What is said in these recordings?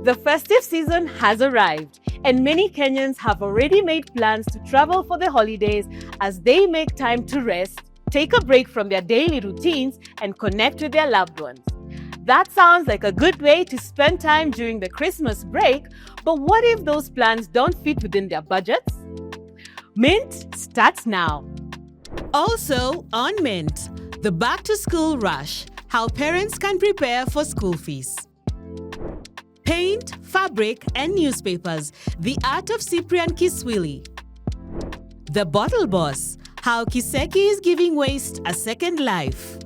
The festive season has arrived, and many Kenyans have already made plans to travel for the holidays as they make time to rest, take a break from their daily routines, and connect with their loved ones. That sounds like a good way to spend time during the Christmas break, but what if those plans don't fit within their budgets? Mint starts now. Also on Mint, the back-to-school rush, how parents can prepare for school fees. Paint, fabric, and newspapers, the art of Cyprian Kiswili. The Bottle Boss, how Kiseki is giving waste a second life.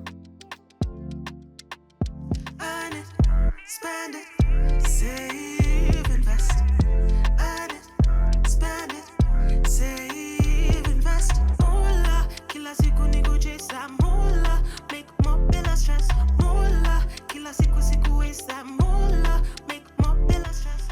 Earn it, spend it, save, invest. Earn it, spend it, save, invest. Mola, kila siku niko chesa. Mola, make more bila stress. Mola, kila siku waste. Mola, make more bila stress.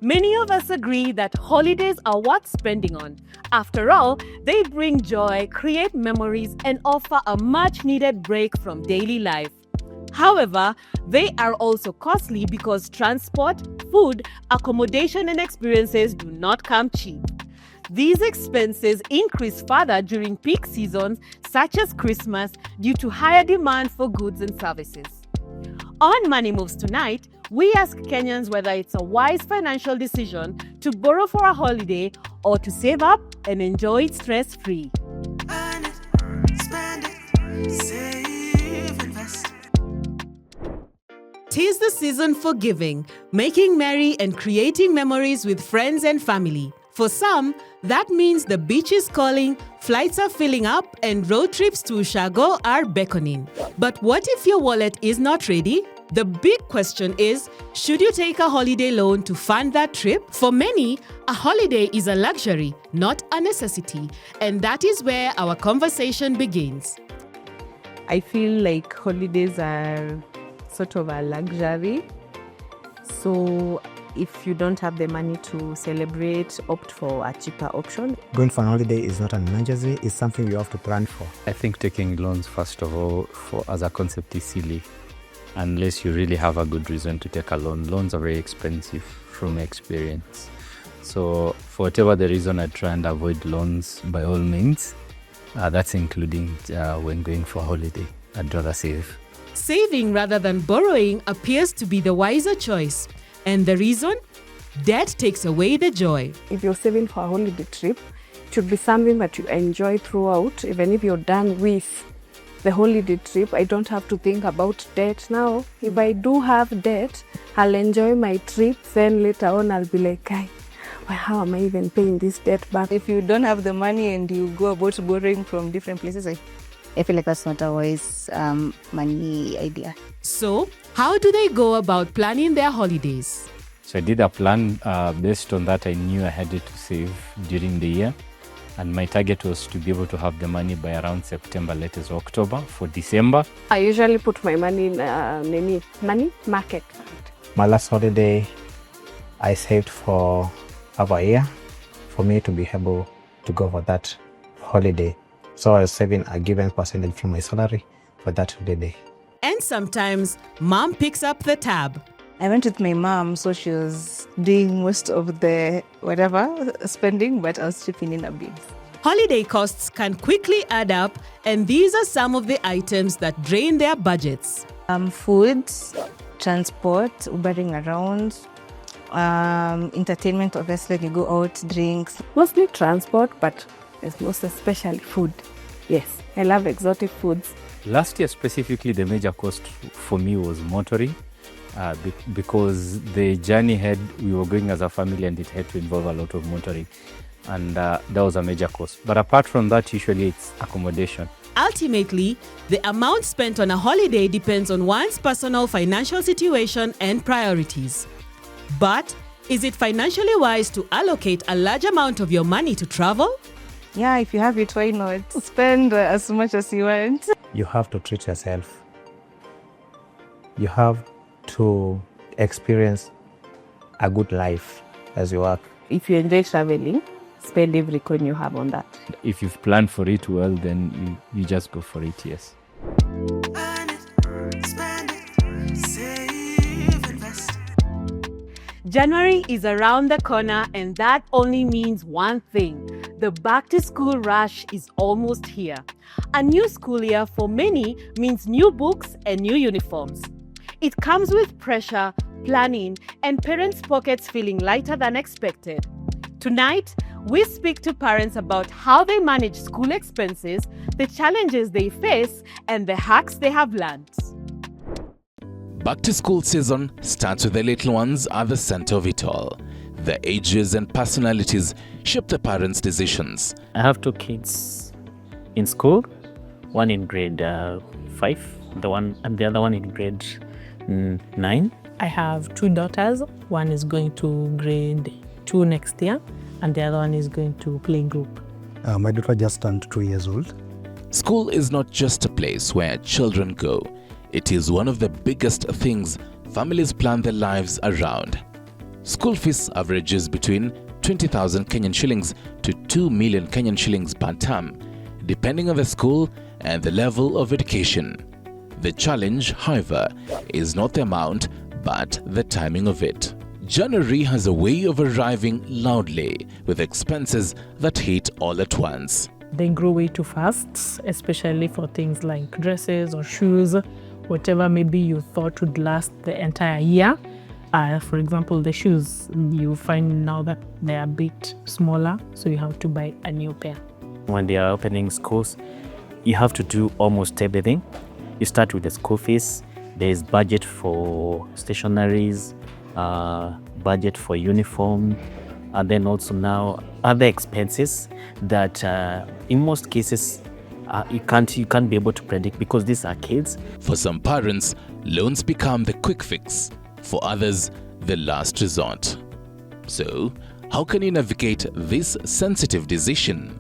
Many of us agree that holidays are worth spending on. After all, they bring joy, create memories, and offer a much-needed break from daily life. However, they are also costly because transport, food, accommodation, and experiences do not come cheap. These expenses increase further during peak seasons such as Christmas due to higher demand for goods and services. On Money Moves tonight, we ask Kenyans whether it's a wise financial decision to borrow for a holiday or to save up and enjoy it stress-free. Earn it, spend it, save, invest. 'Tis the season for giving, making merry and creating memories with friends and family. For some, that means the beach is calling, flights are filling up, and road trips to Ushago are beckoning. But what if your wallet is not ready? The big question is, should you take a holiday loan to fund that trip? For many, a holiday is a luxury, not a necessity. And that is where our conversation begins. I feel like holidays are sort of a luxury. So if you don't have the money to celebrate, opt for a cheaper option. Going for an holiday is not an emergency, it's something you have to plan for. I think taking loans, first of all, as a concept is silly. Unless you really have a good reason to take a loan. Loans are very expensive from experience. So for whatever the reason, I try and avoid loans by all means. That's including when going for a holiday. I'd rather save. Saving rather than borrowing appears to be the wiser choice. And the reason? Debt takes away the joy. If you're saving for a holiday trip, it should be something that you enjoy throughout, even if you're done with the holiday trip. I don't have to think about debt now. If I do have debt, I'll enjoy my trip. Then later on, I'll be like, how am I even paying this debt back? If you don't have the money and you go about borrowing from different places, I feel like that's not a wise money idea. So, how do they go about planning their holidays? So I did a plan based on that. I knew I had to save during the year. And my target was to be able to have the money by around September, latest October, for December. I usually put my money in money market. My last holiday, I saved for over a year for me to be able to go for that holiday. So I was saving a given percentage from my salary for that holiday. And sometimes, mom picks up the tab. I went with my mom, so she was doing most of the spending, but I was chipping in a bit. Holiday costs can quickly add up, and these are some of the items that drain their budgets. Food, transport, Ubering around, entertainment, obviously, you go out, drinks. Mostly transport, but it's most especially food. Yes, I love exotic foods. Last year specifically, the major cost for me was motoring. Because the journey we were going as a family and it had to involve a lot of motoring. And that was a major cost. But apart from that, usually it's accommodation. Ultimately, the amount spent on a holiday depends on one's personal financial situation and priorities. But is it financially wise to allocate a large amount of your money to travel? Yeah, if you have it, why not? Spend as much as you want. You have to treat yourself. You have to experience a good life as you work. If you enjoy traveling, spend every coin you have on that. If you've planned for it well, then you just go for it, yes. Earn it, spend it, save, invest. January is around the corner, and that only means one thing. The back to school rush is almost here. A new school year for many means new books and new uniforms. It comes with pressure, planning, and parents' pockets feeling lighter than expected. Tonight, we speak to parents about how they manage school expenses, the challenges they face, and the hacks they have learned. Back to school season starts with the little ones at the center of it all. Their ages and personalities shape the parents' decisions. I have 2 kids in school, one in grade 5, and the other one in grade 9. I have 2 daughters. One is going to grade 2 next year, and the other one is going to playgroup. My daughter just turned 2 years old. School is not just a place where children go. It is one of the biggest things families plan their lives around. School fees averages between 20,000 Kenyan shillings to 2 million Kenyan shillings per term, depending on the school and the level of education. The challenge, however, is not the amount, but the timing of it. January has a way of arriving loudly, with expenses that hit all at once. They grow way too fast, especially for things like dresses or shoes, whatever maybe you thought would last the entire year. For example, the shoes, you find now that they are a bit smaller, so you have to buy a new pair. When they are opening schools, you have to do almost everything. You start with the school fees. There is budget for stationaries, budget for uniform, and then also now other expenses that in most cases you can't be able to predict because these are kids. For some parents, loans become the quick fix. For others, the last resort. So, how can you navigate this sensitive decision?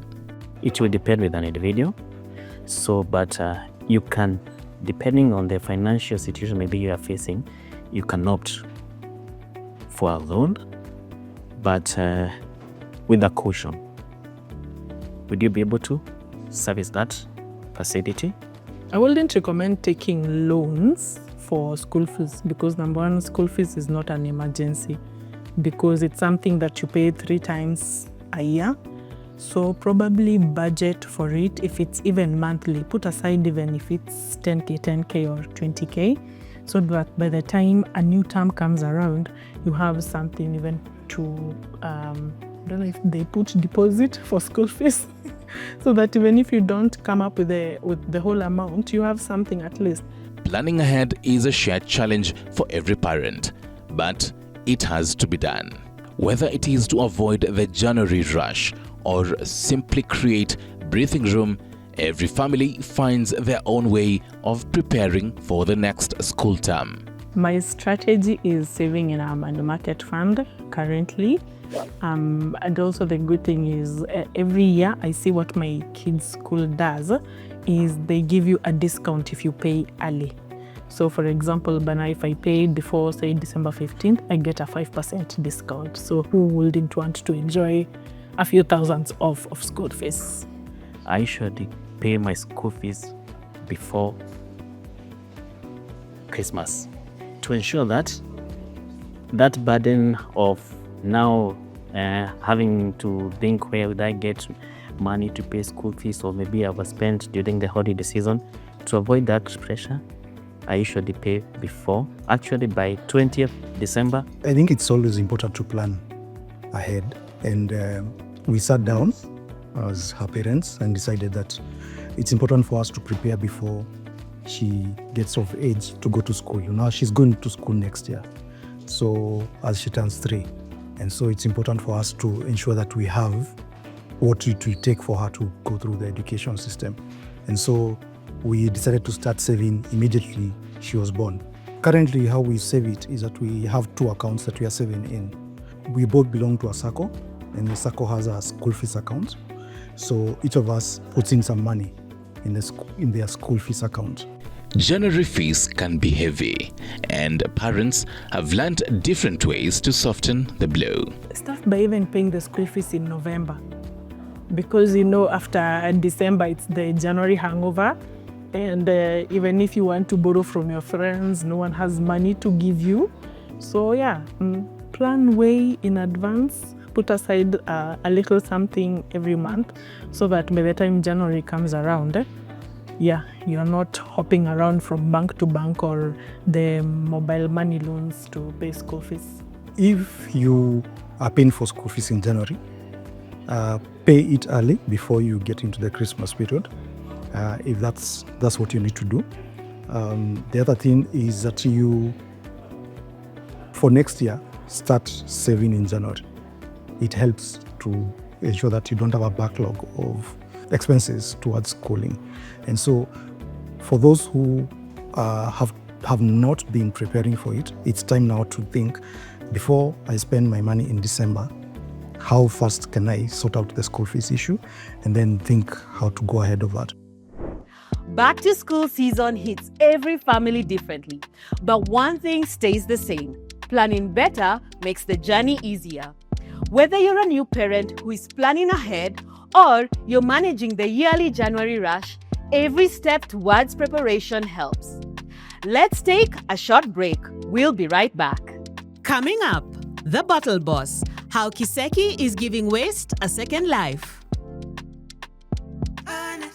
It will depend with an individual. But you can, depending on the financial situation maybe you are facing, you can opt for a loan, but with a caution. Would you be able to service that facility? I wouldn't recommend taking loans for school fees because number one, school fees is not an emergency because it's something that you pay 3 times a year. So probably budget for it if it's even monthly. Put aside even if it's 10K or 20K, so that by the time a new term comes around, you have something even to, I don't know if they put deposit for school fees, so that even if you don't come up with the whole amount, you have something at least. Planning ahead is a shared challenge for every parent, but it has to be done. Whether it is to avoid the January rush or simply create breathing room, every family finds their own way of preparing for the next school term. My strategy is saving in our money market fund currently. And also the good thing is every year I see what my kids' school does is they give you a discount if you pay early. So for example, Bana, if I pay before say December 15th, I get a 5% discount. So who wouldn't want to enjoy a few thousands of school fees? I usually pay my school fees before Christmas to ensure that that burden of now having to think where would I get money to pay school fees or maybe I was spent during the holiday season. To avoid that pressure, I usually pay before, actually by 20th December. I think it's always important to plan ahead, and we sat down as her parents and decided that it's important for us to prepare before she gets of age to go to school. You know, she's going to school next year, so as she turns 3. And so it's important for us to ensure that we have what it will take for her to go through the education system. And so we decided to start saving immediately she was born. Currently, how we save it is that we have 2 accounts that we are saving in. We both belong to a SACCO, and the SACCO has a school fees account. So each of us puts in some money in their school fees account. January fees can be heavy, and parents have learned different ways to soften the blow. Start by even paying the school fees in November, because you know after December it's the January hangover, and even if you want to borrow from your friends, no one has money to give you. So yeah, plan way in advance. Put aside a little something every month so that by the time January comes around, you're not hopping around from bank to bank or the mobile money loans to pay school fees. If you are paying for school fees in January, pay it early before you get into the Christmas period, if that's what you need to do. The other thing is that you, for next year, start saving in January. It helps to ensure that you don't have a backlog of expenses towards schooling. And so for those who have not been preparing for it, it's time now to think, before I spend my money in December, how fast can I sort out the school fees issue, and then think how to go ahead of that. Back to school season hits every family differently, but one thing stays the same. Planning better makes the journey easier. Whether you're a new parent who is planning ahead or you're managing the yearly January rush, every step towards preparation helps. Let's take a short break. We'll be right back. Coming up, The Bottle Boss, how Kiseki is giving waste a second life. Earn it,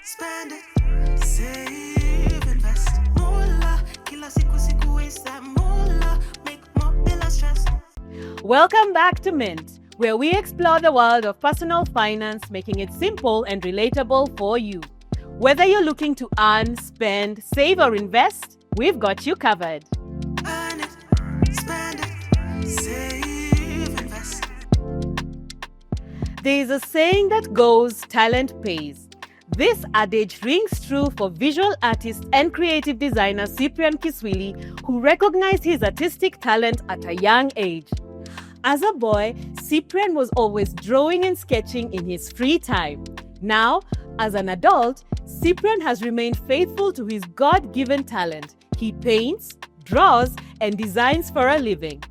spend it, save, invest. Moolah, kila siku waste that moolah, make more bila stress. Welcome back to Mint, where we explore the world of personal finance, making it simple and relatable for you. Whether you're looking to earn, spend, save, or invest, we've got you covered. Earn it, spend it, save, invest. There is a saying that goes, talent pays. This adage rings true for visual artist and creative designer Cyprian Kiswili, who recognized his artistic talent at a young age. As a boy, Cyprian was always drawing and sketching in his free time. Now, as an adult, Cyprian has remained faithful to his God-given talent. He paints, draws, and designs for a living.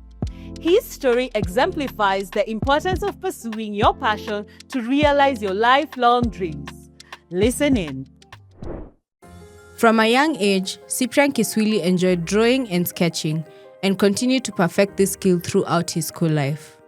His story exemplifies the importance of pursuing your passion to realize your lifelong dreams. Listen in. From a young age, Cyprian Kiswili enjoyed drawing and sketching and continued to perfect this skill throughout his school life.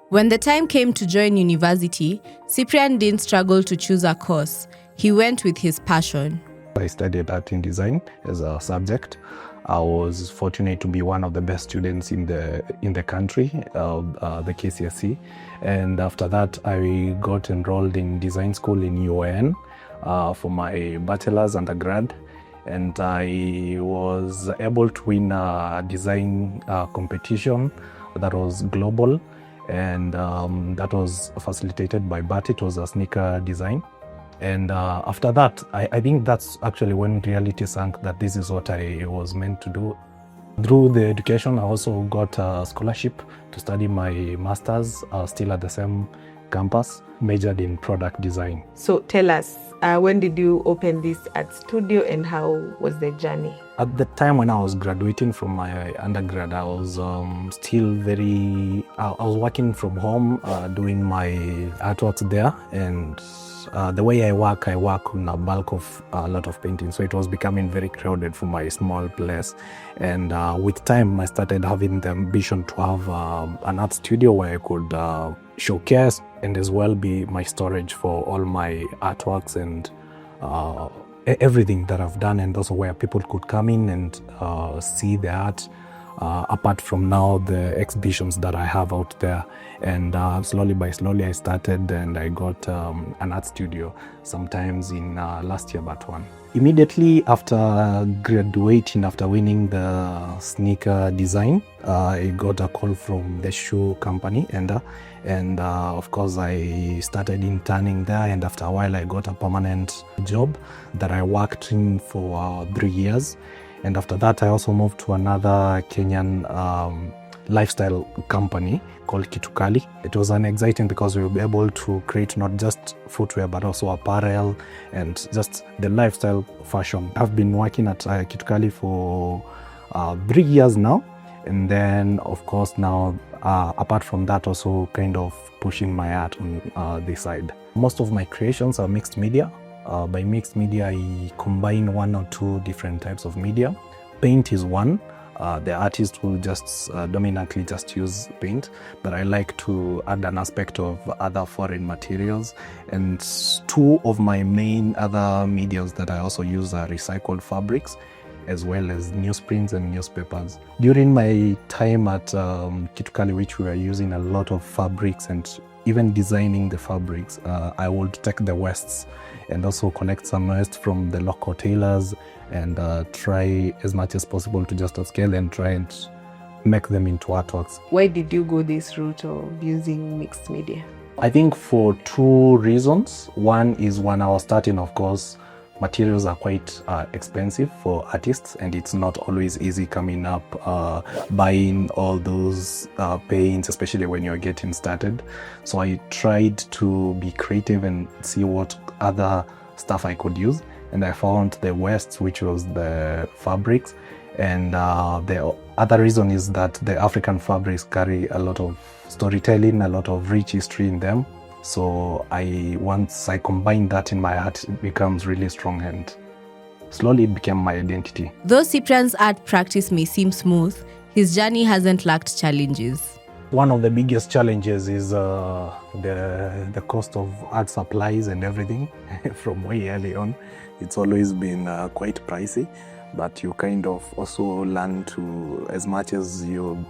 When the time came to join university, Cyprian didn't struggle to choose a course. He went with his passion. I studied art and design as a subject. I was fortunate to be one of the best students in the country, the KCSE. And after that, I got enrolled in design school in UON for my bachelor's undergrad. And I was able to win a design competition that was global, and that was facilitated by BAT. It was a sneaker design. And after that, I think that's actually when reality sank that this is what I was meant to do. Through the education, I also got a scholarship to study my master's, still at the same campus, majored in product design. So tell us, when did you open this art studio and how was the journey? At the time when I was graduating from my undergrad, I was I was working from home, doing my artworks there. And the way I work on a bulk of a lot of paintings. So it was becoming very crowded for my small place. And with time, I started having the ambition to have an art studio where I could showcase and as well be my storage for all my artworks and everything that I've done, and also where people could come in and see the art, apart from now the exhibitions that I have out there. And slowly by slowly I started, and I got an art studio sometimes in last year but one. Immediately after graduating, after winning the sneaker design, I got a call from the shoe company, and of course I started interning there, and after a while I got a permanent job that I worked in for 3 years. And after that I also moved to another Kenyan lifestyle company called Kitukali. It was exciting because we were able to create not just footwear but also apparel and just the lifestyle fashion. I've been working at Kitukali for 3 years now, and then of course now apart from that also kind of pushing my art on this side. Most of my creations are mixed media. By mixed media I combine 1 or 2 different types of media. Paint is one. The artist will just dominantly just use paint, but I like to add an aspect of other foreign materials. And two of my main other medias that I also use are recycled fabrics, as well as newsprints and newspapers. During my time at Kitukali, which we were using a lot of fabrics and even designing the fabrics, I would take the wastes and also collect some waste from the local tailors and try as much as possible to just upscale and try and make them into artworks. Why did you go this route of using mixed media? I think for two reasons. One is when I was starting, of course, materials are quite expensive for artists, and it's not always easy coming up buying all those paints, especially when you're getting started. So I tried to be creative and see what other stuff I could use, and I found the wastes, which was the fabrics. And the other reason is that the African fabrics carry a lot of storytelling, a lot of rich history in them. So once I combine that in my art, it becomes really strong, and slowly it became my identity. Though Cyprian's art practice may seem smooth, his journey hasn't lacked challenges. One of the biggest challenges is the cost of art supplies and everything. From way early on, it's always been quite pricey, but you kind of also learn to, as much as you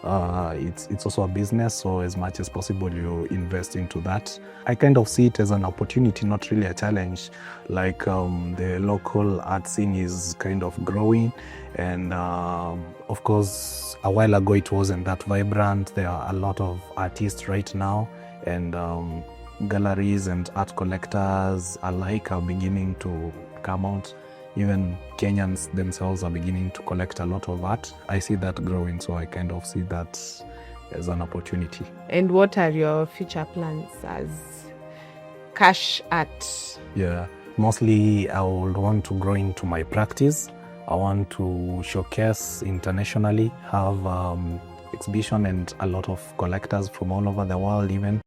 it's also a business, so as much as possible you invest into that. I kind of see it as an opportunity, not really a challenge. Like the local art scene is kind of growing, and of course a while ago it wasn't that vibrant. There are a lot of artists right now, and galleries and art collectors alike are beginning to come out. Even Kenyans themselves are beginning to collect a lot of art. I see that growing, so I kind of see that as an opportunity. And what are your future plans as cash art? Yeah, mostly I would want to grow into my practice. I want to showcase internationally, have exhibition and a lot of collectors from all over the world, even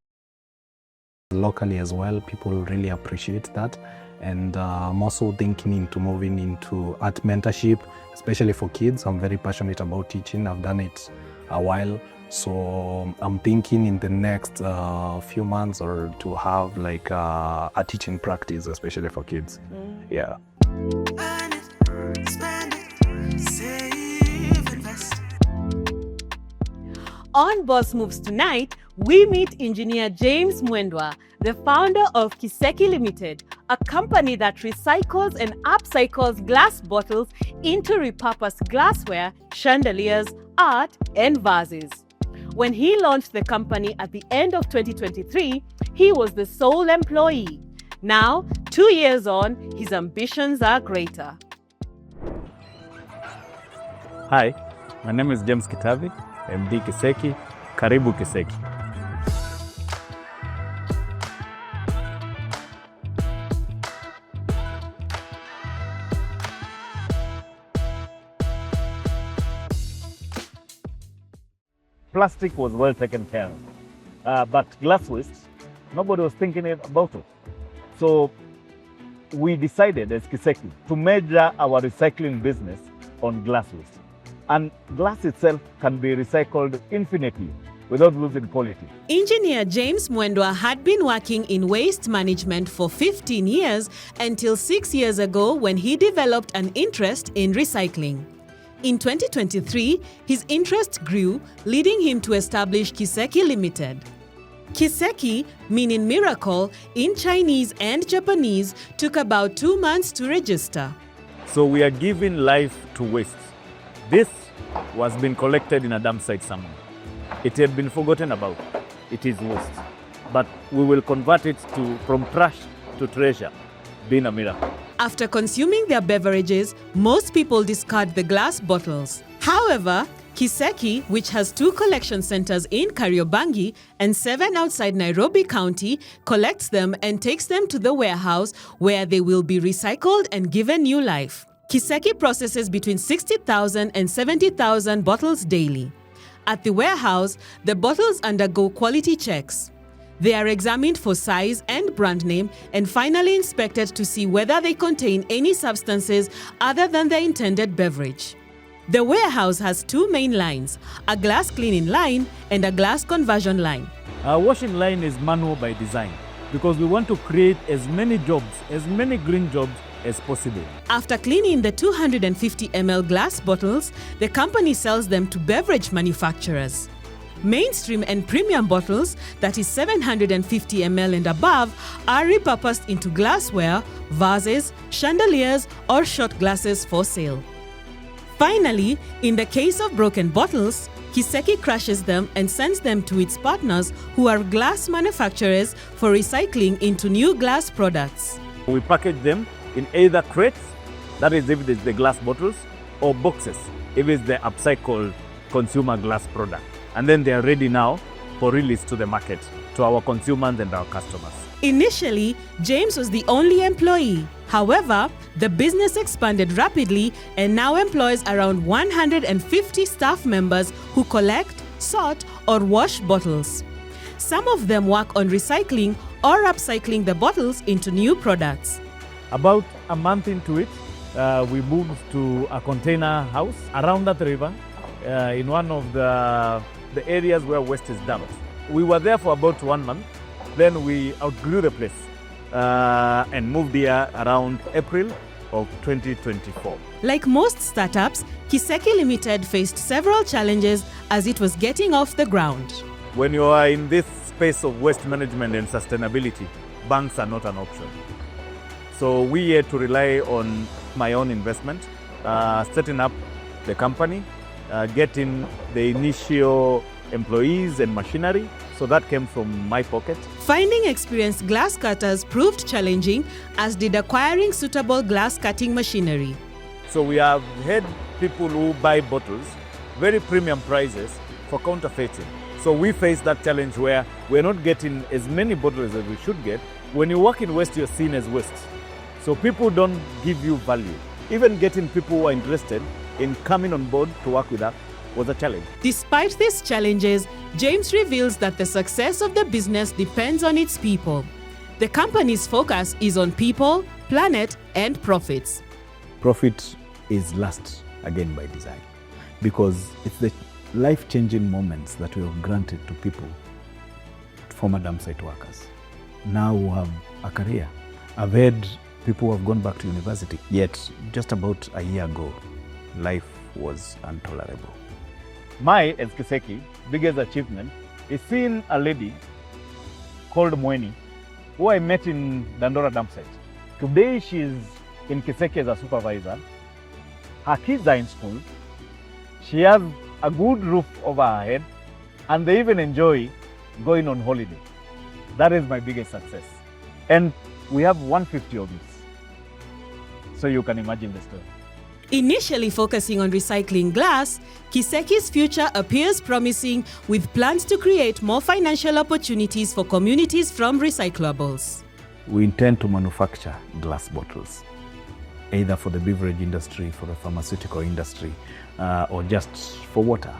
locally as well. People really appreciate that. And I'm also thinking into moving into art mentorship, especially for kids. I'm very passionate about teaching. I've done it a while. So I'm thinking in the next few months or to have like a teaching practice, especially for kids. Yeah. On Boss Moves tonight, we meet engineer James Mwendwa, the founder of Kiseki Limited, a company that recycles and upcycles glass bottles into repurposed glassware, chandeliers, art, and vases. When he launched the company at the end of 2023, he was the sole employee. Now, 2 years on, his ambitions are greater. Hi, my name is James Kitavi, MD Kiseki. Karibu Kiseki. Plastic was well taken care of, but glass waste, nobody was thinking about it. So we decided as Kiseki to measure our recycling business on glass waste. And glass itself can be recycled infinitely without losing quality. Engineer James Mwendwa had been working in waste management for 15 years until 6 years ago when he developed an interest in recycling. In 2023, his interest grew, leading him to establish Kiseki Limited. Kiseki, meaning miracle, in Chinese and Japanese, took about 2 months to register. So we are giving life to waste. This was being collected in a dump site somewhere. It had been forgotten about. It is waste. But we will convert it from trash to treasure, being a miracle. After consuming their beverages, most people discard the glass bottles. However, Kiseki, which has 2 collection centers in Kariobangi and 7 outside Nairobi County, collects them and takes them to the warehouse where they will be recycled and given new life. Kiseki processes between 60,000 and 70,000 bottles daily. At the warehouse, the bottles undergo quality checks. They are examined for size and brand name and finally inspected to see whether they contain any substances other than the intended beverage. The warehouse has two main lines, a glass cleaning line and a glass conversion line. Our washing line is manual by design because we want to create as many jobs, as many green jobs as possible. After cleaning the 250 ml glass bottles, the company sells them to beverage manufacturers. Mainstream and premium bottles, that is 750 ml and above, are repurposed into glassware, vases, chandeliers, or shot glasses for sale. Finally, in the case of broken bottles, Kiseki crushes them and sends them to its partners who are glass manufacturers for recycling into new glass products. We package them in either crates, that is if it's the glass bottles, or boxes, if it's the upcycled consumer glass product. And then they are ready now for release to the market, to our consumers and our customers. Initially, James was the only employee. However, the business expanded rapidly and now employs around 150 staff members who collect, sort, or wash bottles. Some of them work on recycling or upcycling the bottles into new products. About a month into it, we moved to a container house around that river in one of the areas where waste is dumped. We were there for about 1 month. Then we outgrew the place and moved here around April of 2024. Like most startups, Kiseki Limited faced several challenges as it was getting off the ground. When you are in this space of waste management and sustainability, banks are not an option. So we had to rely on my own investment, setting up the company, getting the initial employees and machinery. So that came from my pocket. Finding experienced glass cutters proved challenging, as did acquiring suitable glass cutting machinery. So we have had people who buy bottles, very premium prices, for counterfeiting. So we face that challenge where we're not getting as many bottles as we should get. When you work in waste, you're seen as waste. So people don't give you value. Even getting people who are interested in coming on board to work with us was a challenge. Despite these challenges, James reveals that the success of the business depends on its people. The company's focus is on people, planet, and profits. Profit is last, again by design, because it's the life-changing moments that we have granted to people, former dump site workers, now who have a career. I've heard people who have gone back to university, yet just about a year ago, life was intolerable. My, as Kiseki, biggest achievement is seeing a lady called Mweni, who I met in Dandora dump site. Today she is in Kiseki as a supervisor. Her kids are in school. She has a good roof over her head, and they even enjoy going on holiday. That is my biggest success. And we have 150 of these. So you can imagine the story. Initially focusing on recycling glass, Kiseki's future appears promising, with plans to create more financial opportunities for communities from recyclables. We intend to manufacture glass bottles, either for the beverage industry, for the pharmaceutical industry, or just for water.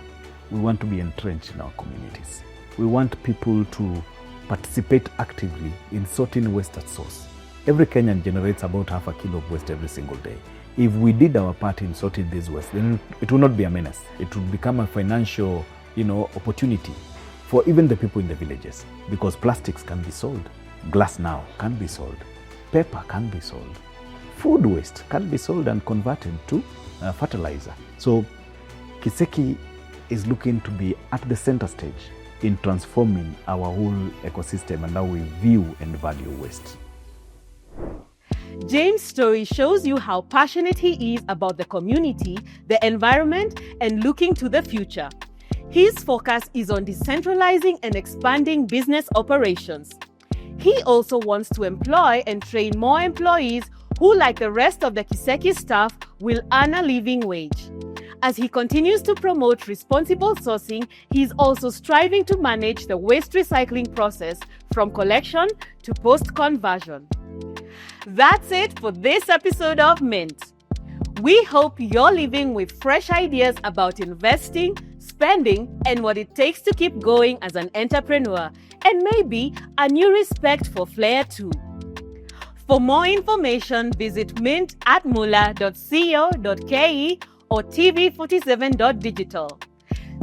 We want to be entrenched in our communities. We want people to participate actively in sorting waste at source. Every Kenyan generates about ½ kilo of waste every single day. If we did our part in sorting this waste, then it will not be a menace. It will become a financial, opportunity for even the people in the villages, because plastics can be sold. Glass now can be sold. Paper can be sold. Food waste can be sold and converted to fertilizer. So Kiseki is looking to be at the center stage in transforming our whole ecosystem and how we view and value waste. James' story shows you how passionate he is about the community, the environment, and looking to the future. His focus is on decentralizing and expanding business operations. He also wants to employ and train more employees who, like the rest of the Kiseki staff, will earn a living wage. As he continues to promote responsible sourcing, he is also striving to manage the waste recycling process from collection to post-conversion. That's it for this episode of Mint. We hope you're living with fresh ideas about investing, spending, and what it takes to keep going as an entrepreneur, and maybe a new respect for flair too. For more information, visit mint@mula.co.ke or tv47.digital.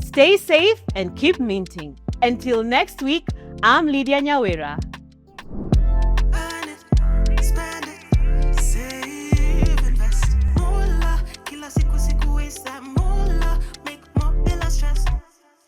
Stay safe and keep minting. Until next week, I'm Lydia Nyawera.